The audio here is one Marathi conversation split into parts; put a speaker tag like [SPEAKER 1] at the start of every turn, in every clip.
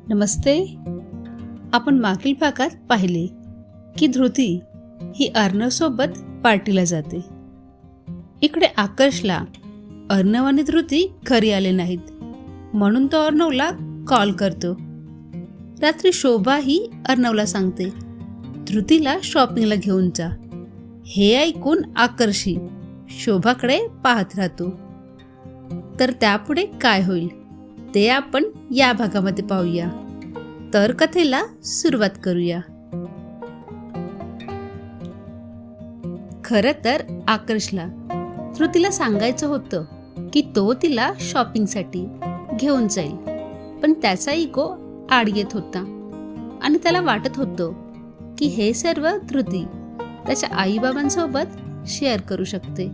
[SPEAKER 1] नमस्ते. आपण मागील भागात पाहिले की धृती ही अर्णवसोबत पार्टीला जाते. इकडे आकर्षला अर्णव आणि धृती घरी आले नाहीत, म्हणून तो अर्णवला कॉल करतो. रात्री शोभा ही अर्णवला सांगते, धृतीला शॉपिंगला घेऊन जा. हे ऐकून आकर्षी शोभाकडे पाहत राहतो. तर त्यापुढे काय होईल ते आपण या भागामध्ये पाहूया. तर कथेला सुरुवात करूया. खरं तर आकर्षला धृतीला सांगायचं होतं की तो तिला शॉपिंगसाठी घेऊन जाईल, पण त्याचा इगो आड येत होता आणि त्याला वाटत होतं की हे सर्व धृती त्याच्या आईबाबांसोबत शेअर करू शकते,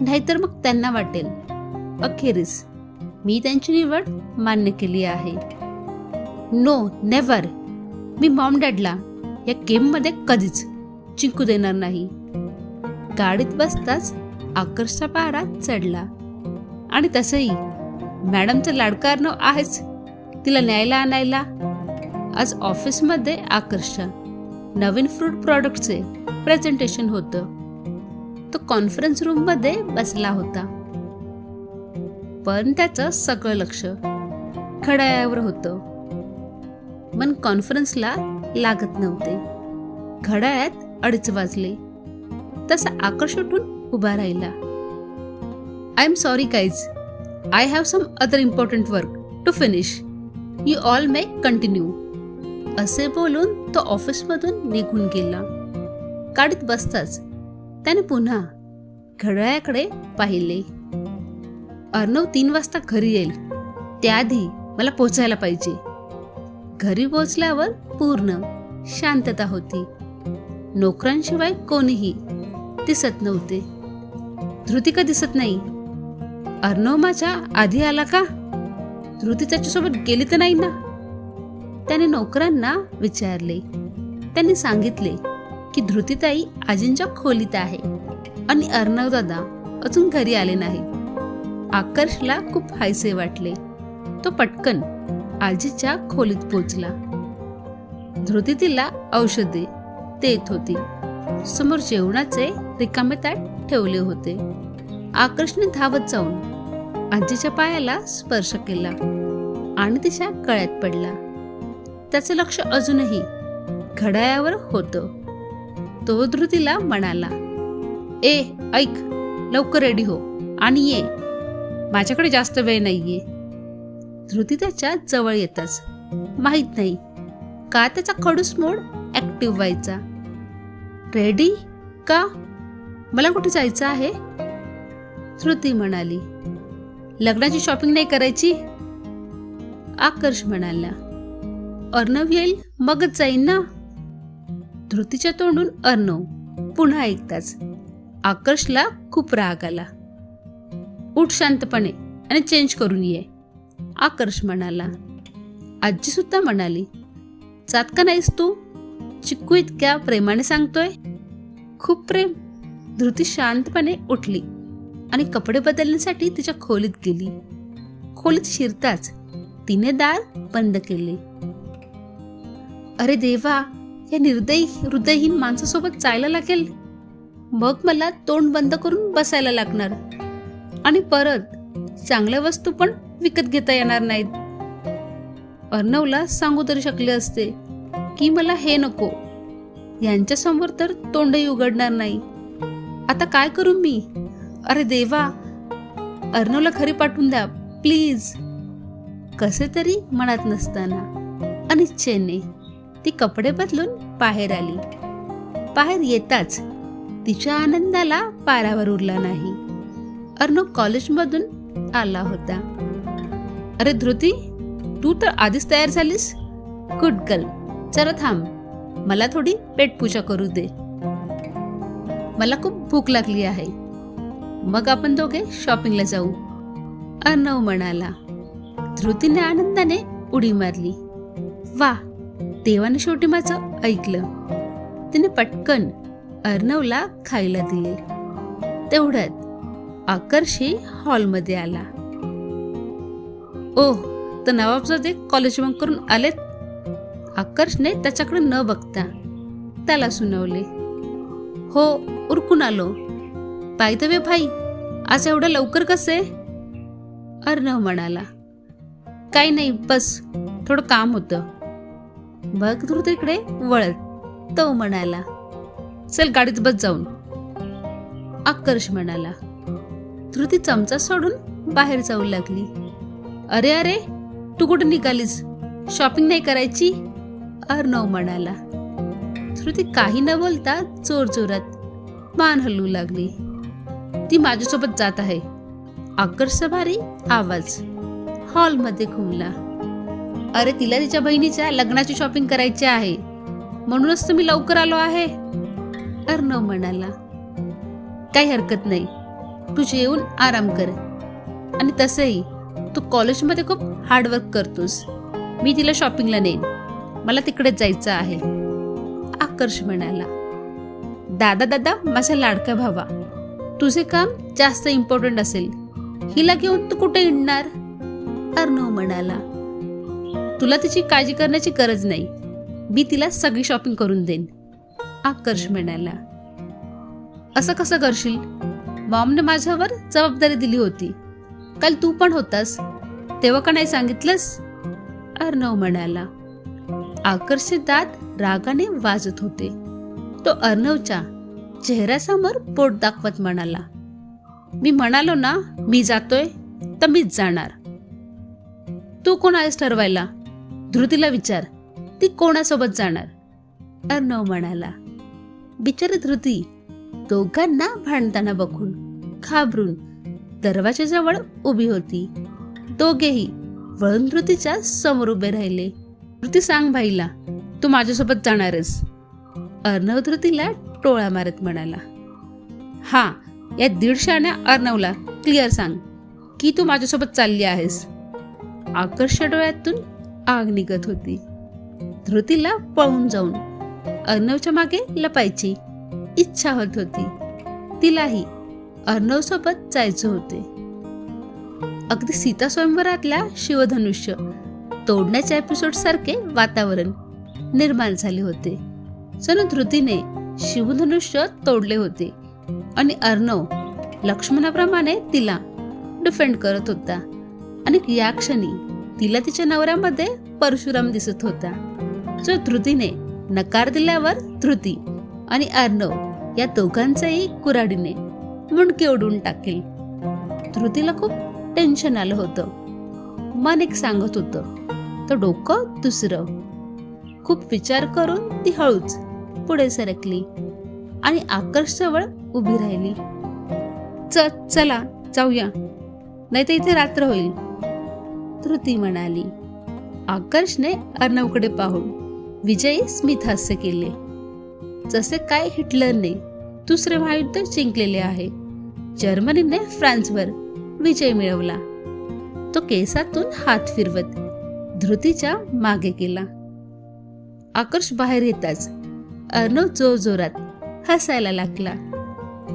[SPEAKER 1] नाहीतर मग त्यांना वाटेल अखेरीस मी त्यांची निवड मान्य केली आहे. नो नेव्हर, मी मॉम डॅडला या गेममध्ये कधीच जिंकू देणार नाही. गाडीत बसताच आकर्षचा पारा चढला. आणि तसंही मॅडमचं लाडका अर्णव आहेच तिला न्यायला आणायला. आज ऑफिसमध्ये आकर्षच्या नवीन फ्रूट प्रॉडक्टचे प्रेझेंटेशन होतं. तो कॉन्फरन्स रूममध्ये बसला होता, पण त्याचं सगळं लक्ष घड्याळावर होतं. मन कॉन्फरन्सला लागत नव्हते. घड्याळात 2:30 वाजले. तसा आकर्ष उठून उभा राहिला. I am sorry guys, I have some other important work to finish. You all may continue. असे बोलून तो ऑफिसमधून निघून गेला. गाडीत बसताच त्याने पुन्हा घड्याळाकडे पाहिले. अर्णव 3 वाजता घरी येईल, त्याआधी मला पोचायला पाहिजे. घरी पोचल्यावर पूर्ण शांतता होती. नोकरांशिवाय कोणीही दिसत नव्हते. धृती का दिसत नाही? अर्णव माझ्या आधी आला का? धृती त्याच्यासोबत गेली तर नाही ना? त्याने नोकरांना विचारले. त्यांनी सांगितले की धृतीताई आजींच्या खोलीत आहे आणि अर्णव दादा अजून घरी आले नाही. आकर्षला खूप हायसे वाटले. तो पटकन आजीच्या खोलीत पोचला. धृती तिला औषधे देत होती. समोर जेवणाचे रिकामे ताट ठेवले होते. आकर्षने धावत जाऊन आजीच्या पायाला स्पर्श केला आणि तिच्या गळ्यात पडला. त्याचे लक्ष अजूनही घड्याळावर होतं. तो धृतीला म्हणाला, ए ऐक, लवकर रेडी हो आणि ये, माझ्याकडे जास्त वेळ नाहीये. धृती त्याच्या जवळ येताच माहित नाही का त्याचा खडूस मोड ऍक्टिव्ह व्हायचा. रेडी का? मला कुठे जायचं आहे? धृती म्हणाली. लग्नाची शॉपिंग नाही करायची? आकर्ष म्हणाला. अर्णव येईल मगच जाईन ना. धृतीच्या तोंडून अर्णव पुन्हा ऐकताच आकर्षला खूप राग आला. उठ शांतपणे आणि चेंज करून ये, आकर्ष म्हणाला. आजी सुद्धा म्हणाली, जात का नाहीस तू? चिक्कू इतक्या प्रेमाने सांगतोय. खूप प्रेम. धृती शांतपणे उठली आणि कपडे बदलण्यासाठी तिच्या खोलीत गेली. खोलीत शिरताच तिने दार बंद केले. अरे देवा, या निर्दयी हृदयहीन माणसासोबत जायला लागेल. मग मला तोंड बंद करून बसायला लागणार आणि परत चांगल्या वस्तू पण विकत घेता येणार नाहीत. अर्णवला सांगू तरी शकले असते की मला हे नको. यांच्या समोर तर तोंडही उघडणार नाही. आता काय करू मी? अरे देवा, अर्णवला घरी पाठवून द्या प्लीज. कसे तरी मनात नसताना अनिच्छेने ती कपडे बदलून बाहेर आली. बाहेर येताच तिच्या आनंदाला पारावर उरला नाही. अर्णव कॉलेजमधून आला होता. अरे धृती, तू तर आधीच तयार झालीस. Good girl. जरा थांब, मला थोडी पेटपूजा करू दे. मला खूप भूक लागली आहे. मग आपण दोघे शॉपिंगला जाऊ, अर्णव म्हणाला. धृतीने आनंदाने उडी मारली. वा, देवाने शेवटी माझं ऐकलं. तिने पटकन अर्णवला खायला दिले. तेवढ्यात आकर्षी हॉलमध्ये आला. ओह, तर नवाबजादे कॉलेज बंक करून आलेत. आकर्षने त्याच्याकडे न बघता त्याला सुनावले. हो, उरकून आलो. बाय द वे भाई, आज एवढं लवकर कसे? अर्णव म्हणाला. काही नाही, बस थोडं काम होतं. बघ धृतीकडे वळत तो म्हणाला. चल गाडीत बस जाऊन. आकर्ष म्हणाला. धृती चमचा सोडून बाहेर जाऊ लागली. अरे अरे, तू कुठे निघालीस? शॉपिंग नाही करायची? अर्णव म्हणाला. धृती काही न बोलता जोर जोरात मान हलवू लागली. ती माझ्यासोबत जात आहे. आकर्षचा भारी आवाज हॉलमध्ये घुमला. अरे, तिला तिच्या बहिणीच्या लग्नाची शॉपिंग करायची आहे, म्हणूनच तर मी लवकर आलो आहे. अर्णव म्हणाला. काही हरकत नाही, तू जेवून आराम कर. आणि तसंही तू कॉलेजमध्ये खूप हार्डवर्क करतोस. मी तिला शॉपिंगला नेईन, मला तिकडेच जायचं आहे. आकर्ष म्हणाला. दादा दादा, माझा लाडका भावा, तुझे काम जास्त इम्पॉर्टंट असेल. हिला घेऊन तू कुठे हिंडणार? अर्णव म्हणाला. तुला तिची काळजी करण्याची गरज नाही, मी तिला सगळी शॉपिंग करून देईन. आकर्ष म्हणाला. असं कसं करशील? मॉमने माझ्यावर जबाबदारी दिली होती. काल तू पण होतास, तेव्हा का नाही सांगितलंस? अर्णव म्हणाला. आकर्षचे दात रागाने वाजत होते. तो अर्णवच्या चेहऱ्यासमोर पोट दाखवत म्हणाला. मी म्हणालो ना, मी जातोय तर मीच जाणार. तू कोण आहेस ठरवायला? धृतीला विचार, ती कोणासोबत जाणार? अर्णव म्हणाला. बिचारी धृती दोघांना भांडताना बघून घाबरून दरवाजाजवळ उभी होती. दोघेही वळून धृतीच्या समोर उभे राहिले. धृती, सांग भाईला, तू माझ्यासोबत जाणारस? अर्णव धृतीला टोळा मारत म्हणाला. हा, या 150 अर्णवला क्लिअर सांग की तू माझ्यासोबत चालली आहेस. आकर्ष डोळ्यातून आग निघत होती. धृतीला पळून जाऊन अर्णवच्या मागे लपायची इच्छा होत होती. तिलाही अर्णव सोबत जायचं होते. अगदी सीता स्वयंवरातल्या शिवधनुष्य तोडण्याच्या एपिसोड सारखे वातावरण निर्माण झाले होते. जणू धृतीने शिवधनुष्य तोडले होते आणि अर्णव लक्ष्मणाप्रमाणे तिला डिफेंड करत होता. आणि या क्षणी तिला तिच्या नवऱ्यामध्ये परशुराम दिसत होता, जो धृतीने नकार दिल्यावर धृती आणि अर्णव या दोघांचाही कुऱ्हाडीने मुंडके उडवून टाकेल. धृतीला खूप टेन्शन आलं होतं. मन एक सांगत होतं, तर डोकं दुसरं. खूप विचार करून ती हळूच पुढे सरकली आणि आकर्ष जवळ उभी राहिली. चला जाऊया, नाही तर इथे रात्र होईल, धृती म्हणाली. आकर्षने अर्णवकडे पाहून विजयी स्मित हास्य केले. जसे काय हिटलरने दुसरे महायुद्ध जिंकलेले आहे, जर्मनीने फ्रान्सवर विजय मिळवला. तो केसातून हात फिरवत धृतीच्या मागे गेला. आकर्ष बाहेर येताच अर्णव जोरजोरात हसायला लागला.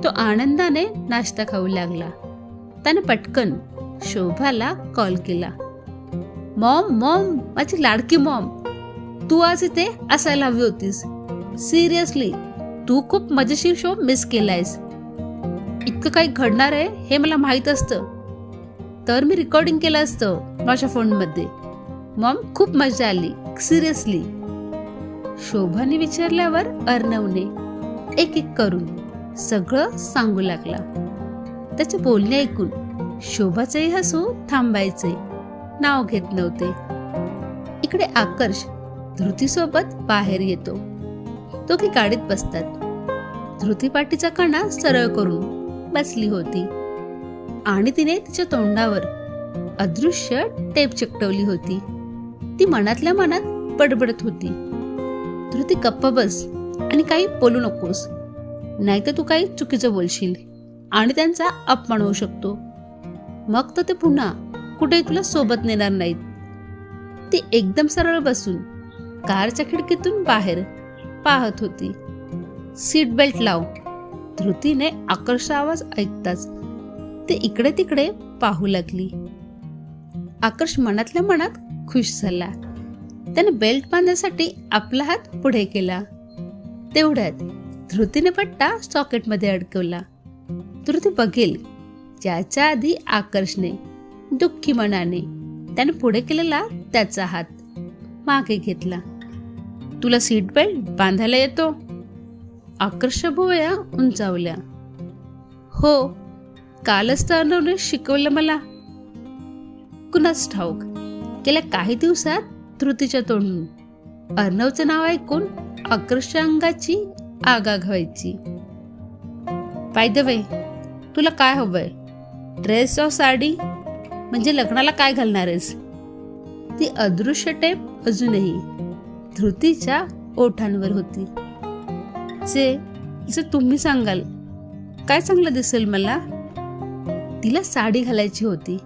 [SPEAKER 1] तो आनंदाने नाश्ता खाऊ लागला. त्याने पटकन शोभाला कॉल केला. मॉम मॉम, माझी लाडकी मॉम, तू आज इथे असायला हवी होतीस. सिरियसली, तू खूप मजेशीर शो मिस केलायस. इतकं काही घडणार आहे हे मला माहित असतं तर मी रेकॉर्डिंग केलं असतं माझ्या फोनमध्ये. मॉम, खूप मजा आली, सिरियसली. शोभाने विचारल्यावर अर्णवने एक एक करून सगळं सांगू लागला. त्याचे बोलणे ऐकून शोभाचेही हसू थांबायचे नाव घेत नव्हते. इकडे आकर्ष धृतीसोबत बाहेर येतो. दोघे गाडीत बसतात. धृती पाठीचा कणा सरळ करून बसली होती आणि तिने तिच्या तोंडावर अदृश्य टेप चिकटवली होती. ती मनातल्या मनात बडबडत होती. धृती, गप्प बस आणि काही बोलू नकोस, नाहीतर तू काही चुकीचं बोलशील आणि त्यांचा अपमान होऊ शकतो. मग तर ते पुन्हा कुठेही तुला सोबत नेणार नाहीत. ती एकदम सरळ बसून कारच्या खिडकीतून बाहेर पाहत होती. सीट बेल्ट लाव, धृतीने आकर्षक आवाज ऐकताच ती इकडे तिकडे पाहू लागली. आकर्ष मनातल्या मनात खुश झाला. त्याने बेल्ट बांधण्यासाठी आपला हात पुढे केला. तेवढ्यात धृतीने पट्टा सॉकेटमध्ये अडकवला. धृती बघेल ज्याच्या आधी आकर्षने दुःखी मनाने त्याने पुढे केलेला त्याचा हात मागे घेतला. तुला सीट बेल्ट बांधायला येतो? आकर्ष भुवया उंचावल्या. हो, कालच तर अर्णवने शिकवलं मला. कुणाच ठाऊक, गेल्या काही दिवसात धृतीच्या तोंडून अर्णवचं नाव ऐकून आकर्षच्या अंगाची आगाग व्हायची. बाय द वे, तुला काय हवंय? ड्रेस और साडी? म्हणजे लग्नाला काय घालणार आहेस? ती अदृश्य टेप अजूनही धृतीच्या ओठांवर होती. जे तुम्ही सांगाल, काय चांगलं दिसेल मला? तिला साडी घालायची होती,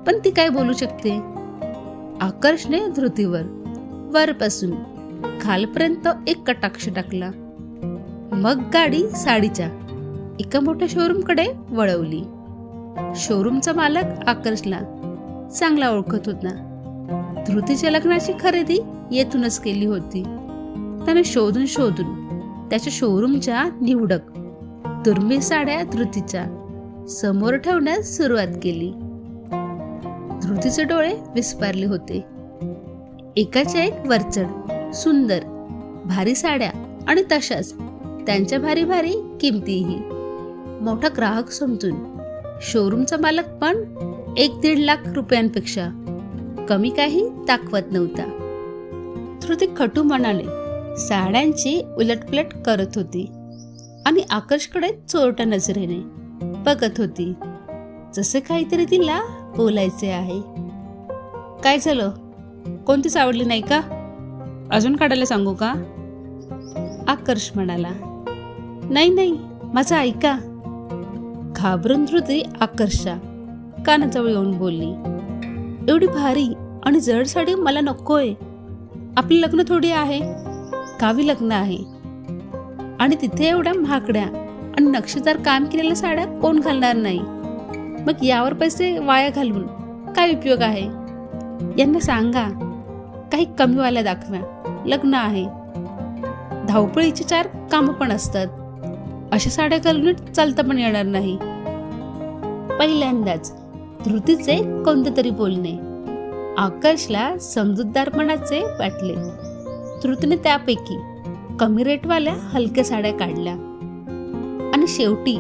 [SPEAKER 1] पण ती काय बोलू शकते? आकर्षने धृतीवर वरपासून खालपर्यंत एक कटाक्ष टाकला. मग गाडी साडीच्या एका मोठ्या शोरूमकडे वळवली. शोरूमचा मालक आकर्षला चांगला ओळखत होता. धृतीच्या लग्नाची खरेदी येथूनच केली होती. त्याने शोधून शोधून त्याच्या शोरूमच्या निवडक दुर्मिळ साड्या धृतीच्या समोर ठेवण्यास सुरुवात केली. धृतीचे डोळे विस्पारले होते. एकाच्या एक वरचढ सुंदर भारी साड्या आणि तशाच त्यांच्या भारी भारी किमतीही. मोठा ग्राहक समजून शोरूमचा मालक पण 1-1.5 लाख रुपयांपेक्षा कमी काही दाखवत नव्हता. धृती खटू मनाने साड्यांची उलटपलट करत होती आणि आकर्षकडे चोरट्या नजरेने बघत होती, जसे काहीतरी तिला बोलायचे आहे. काय झालं? कोणतीच आवडली नाही का? अजून काढायला सांगू का? आकर्ष म्हणाला. नाही, माझं ऐका. घाबरून धृती आकर्षच्या कानाजवळ येऊन बोलली. एवढी भारी आणि जड साडी मला नकोय. आपलं लग्न थोडी आहे, गावी लग्न आहे, आणि तिथे एवढ्या महागड्या आणि नक्षीदार काम केलेल्या साड्या कोण घालणार नाही. मग यावर पैसे वाया घालून काय उपयोग आहे? यांना सांगा काही कमीवाल्या दाखव्या, लग्न आहे, धावपळीची 4 कामं पण असतात. अशा साड्या घालून चालता पण येणार नाही. पहिल्यांदाच धृतीचे कोणते तरी बोलणे आकर्षला समजूतदारपणाचे वाटले. धृतीने त्यापैकी कमी रेटवाल्या हलक्या साड्या काढल्या आणि शेवटी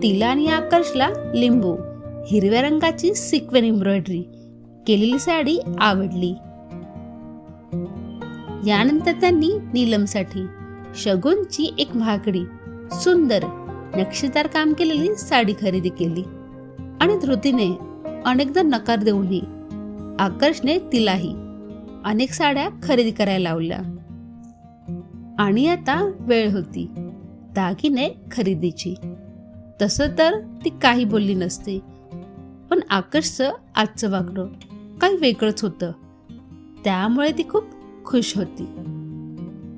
[SPEAKER 1] तिला आणि आकर्षला लिंबू हिरव्या रंगाची सिक्वेन एम्ब्रॉयडरी केलेली साडी आवडली. यानंतर त्यांनी नीलमसाठी शगुनची एक महागडी सुंदर नक्षीदार काम केलेली साडी खरेदी केली आणि धृतीने अनेकदा नकार देऊनही आकर्षने तिलाही अनेक साड्या खरेदी करायला लावल्या. आणि आता वेळ होती दागिने खरेदीची. तसं तर ती काही बोलली नसते, पण आकर्षचं आजचं वागणं काही वेगळंच होतं. त्यामुळे ती खूप खुश होती.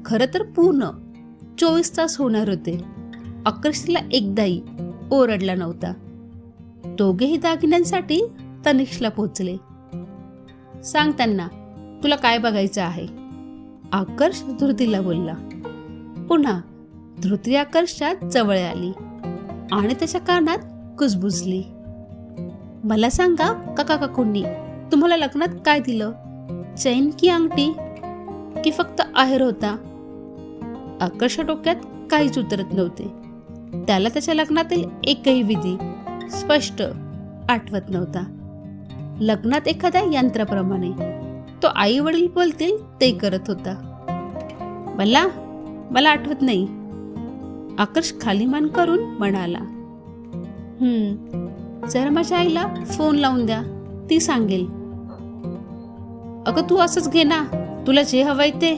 [SPEAKER 1] खरं तर पूर्ण 24 तास होणार होते. आकर्ष तिला एकदाही ओरडला नव्हता. दोघेही दागिन्यांसाठी तनिष्कला पोहोचले. सांग त्यांना तुला काय बघायचं आहे, आकर्ष धृतीला बोलला. पुन्हा धृती आकर्षच्या जवळ आली आणि त्याच्या कानात कुजबुजली. मला सांगा काका काकूंनी तुम्हाला लग्नात काय दिलं? चैन की अंगठी की फक्त आहेर होता? आकर्षच्या डोक्यात काहीच उतरत नव्हते. त्याला त्याच्या लग्नातील एकही विधी स्पष्ट आठवत नव्हता. लग्नात एखाद्या यंत्राप्रमाणे तो आई वडील बोलतील ते करत होता. मला आठवत नाही, आकर्ष खाली मान करून म्हणाला. जरा माझ्या आईला फोन लावून द्या, ती सांगेल. अगं तू असंच घे ना, तुला जे हवंय ते,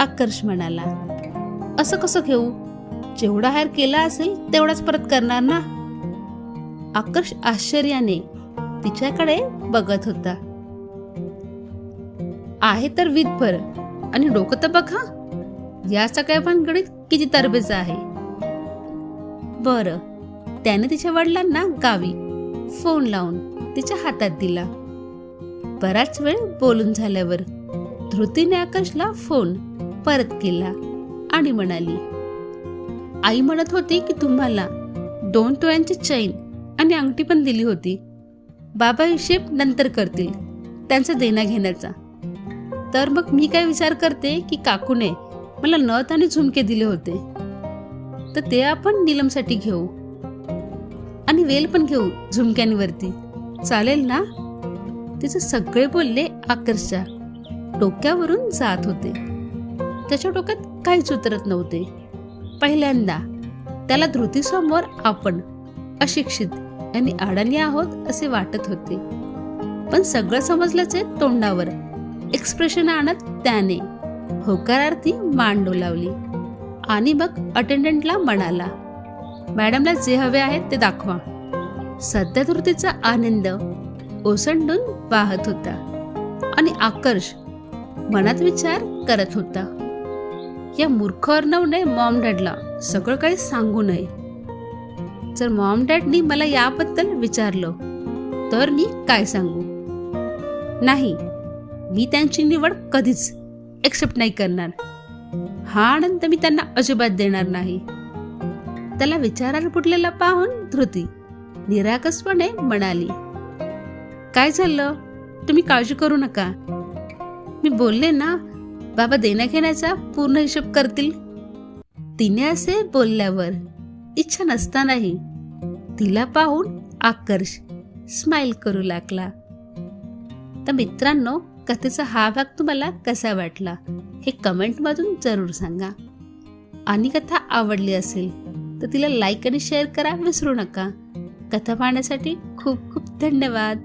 [SPEAKER 1] आकर्ष म्हणाला. असं कसं घेऊ? जेवढा हार केला असेल तेवढाच परत करणार ना? आकर्ष आश्चर्याने तिच्याकडे बघत होता. आहे तर विधभर, आणि डोकं तर बघा, या सगळ्या भानगडीत किती तरबेज आहे. बरं, त्याने तिच्या वडिलांना गावी फोन लावून तिच्या हातात दिला. बराच वेळ बोलून झाल्यावर धृतीने आकाशला फोन परत केला आणि म्हणाली, आई म्हणत होती की तुम्हाला 2 तोळ्यांची चैन आणि अंगठी पण दिली होती. बाबा हिशेब नंतर करतील त्यांचा देणा घेण्याचा. तर मग मी काय विचार करते की काकूने मला नथ आणि झुमके दिले होते, तर ते आपण नीलमसाठी घेऊ आणि वेल पण घेऊ झुमक्यांवरती, चालेल ना? तिचे सगळे बोलले आकर्षच्या डोक्यावरून जात होते. त्याच्या डोक्यात काहीच उतरत नव्हते. पहिल्यांदा त्याला धृतीसमोर आपण अशिक्षित आणि अडाणी आहोत असे वाटत होते. पण सगळं समजल्याचे तोंडावर एक्सप्रेशन आणत त्याने होकारार्थी मान डोलावली आणि मग अटेंडंटला म्हणाला, मॅडमला जे हवे आहे ते दाखवा. सध्या धृतीचा आनंद ओसंडून वाहत होता आणि आकर्ष मनात विचार करत होता, या मूर्ख अर्णवने मॉम डॅडला सगळं काही सांगू नये. जर मॉम डॅडनी मला याबद्दल विचारलं तर मी काय सांगू? नाही, मी त्यांची निवड कधीच एक्सेप्ट नाही करणार. हा आनंद मी त्यांना अजिबात देणार नाही. त्याला विचारायला बुडलेला पाहून धृती निरागसपणे म्हणाली, काय झालं? तुम्ही काळजी करू नका. मी बोलले ना, बाबा देण्या घेण्याचा पूर्ण हिशोब करतील. तिने असे बोलल्यावर इच्छा नसतानाही तिला पाहून आकर्ष स्माइल करू लागला. तर मित्रांनो, कथेचा हा भाग तुम्हाला कसा वाटला हे कमेंटमधून जरूर सांगा. आणि कथा आवडली असेल तर तिला लाईक आणि शेअर करा विसरू नका. कथा पाहण्यासाठी खूप खूप धन्यवाद.